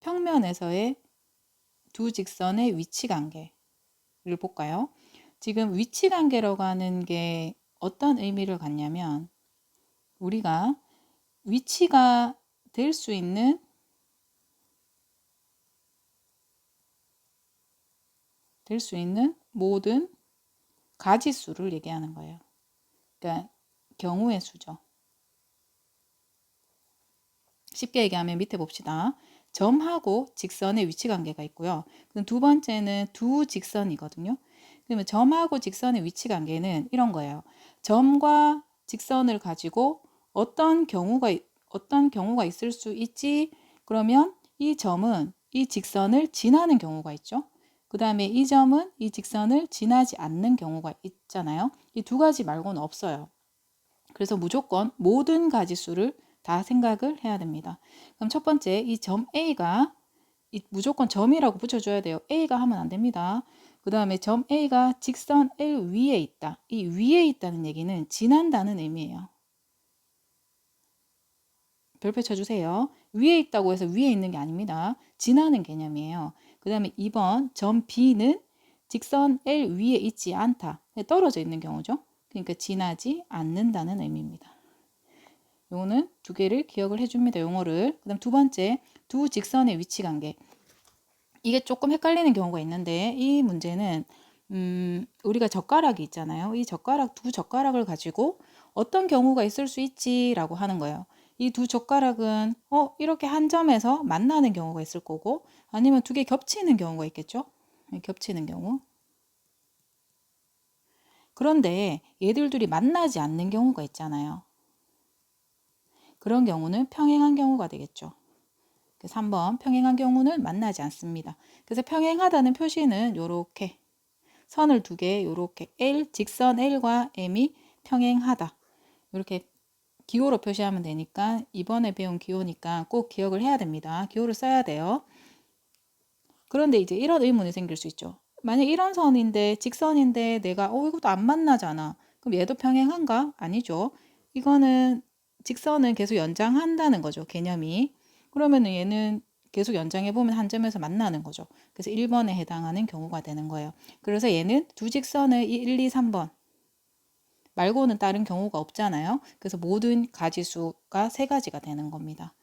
평면에서의 두 직선의 위치 관계를 볼까요? 지금 위치 관계라고 하는 게 어떤 의미를 갖냐면 우리가 위치가 될 수 있는 모든 가지수를 얘기하는 거예요. 그러니까 경우의 수죠. 쉽게 얘기하면 밑에 봅시다. 점하고 직선의 위치 관계가 있고요. 그럼 두 번째는 두 직선이거든요. 그러면 점하고 직선의 위치 관계는 이런 거예요. 점과 직선을 가지고 어떤 경우가 있을 수 있지? 그러면 이 점은 이 직선을 지나는 경우가 있죠. 그 다음에 이 점은 이 직선을 지나지 않는 경우가 있잖아요. 이 두 가지 말고는 없어요. 그래서 무조건 모든 가지수를 다 생각을 해야 됩니다. 그럼 첫 번째 이 점 A가 무조건 점이라고 붙여줘야 돼요. A가 하면 안 됩니다. 그 다음에 점 A가 직선 L 위에 있다. 이 위에 있다는 얘기는 지난다는 의미예요. 별표 쳐주세요. 위에 있다고 해서 위에 있는 게 아닙니다. 지나는 개념이에요. 그 다음에 2번 점 B는 직선 L 위에 있지 않다. 떨어져 있는 경우죠. 그러니까 지나지 않는다는 의미입니다. 요거는 두 개를 기억을 해줍니다. 용어를. 그 다음 두 번째, 두 직선의 위치 관계. 이게 조금 헷갈리는 경우가 있는데 이 문제는 우리가 젓가락이 있잖아요. 이 두 젓가락을 가지고 어떤 경우가 있을 수 있지라고 하는 거예요. 이 두 젓가락은 이렇게 한 점에서 만나는 경우가 있을 거고 아니면 두 개 겹치는 경우가 있겠죠. 겹치는 경우. 그런데 얘들 둘이 만나지 않는 경우가 있잖아요. 그런 경우는 평행한 경우가 되겠죠. 3번 평행한 경우는 만나지 않습니다. 그래서 평행하다는 표시는 이렇게 선을 두 개 이렇게 직선 L과 M이 평행하다. 이렇게 기호로 표시하면 되니까 이번에 배운 기호니까 꼭 기억을 해야 됩니다. 기호를 써야 돼요. 그런데 이제 이런 의문이 생길 수 있죠. 만약 이런 선인데 직선인데 내가 이것도 안 만나잖아. 그럼 얘도 평행한가? 아니죠. 이거는 직선은 계속 연장한다는 거죠. 개념이. 그러면 얘는 계속 연장해보면 한 점에서 만나는 거죠. 그래서 1번에 해당하는 경우가 되는 거예요. 그래서 얘는 두 직선의 1, 2, 3번 말고는 다른 경우가 없잖아요. 그래서 모든 가지수가 세 가지가 되는 겁니다.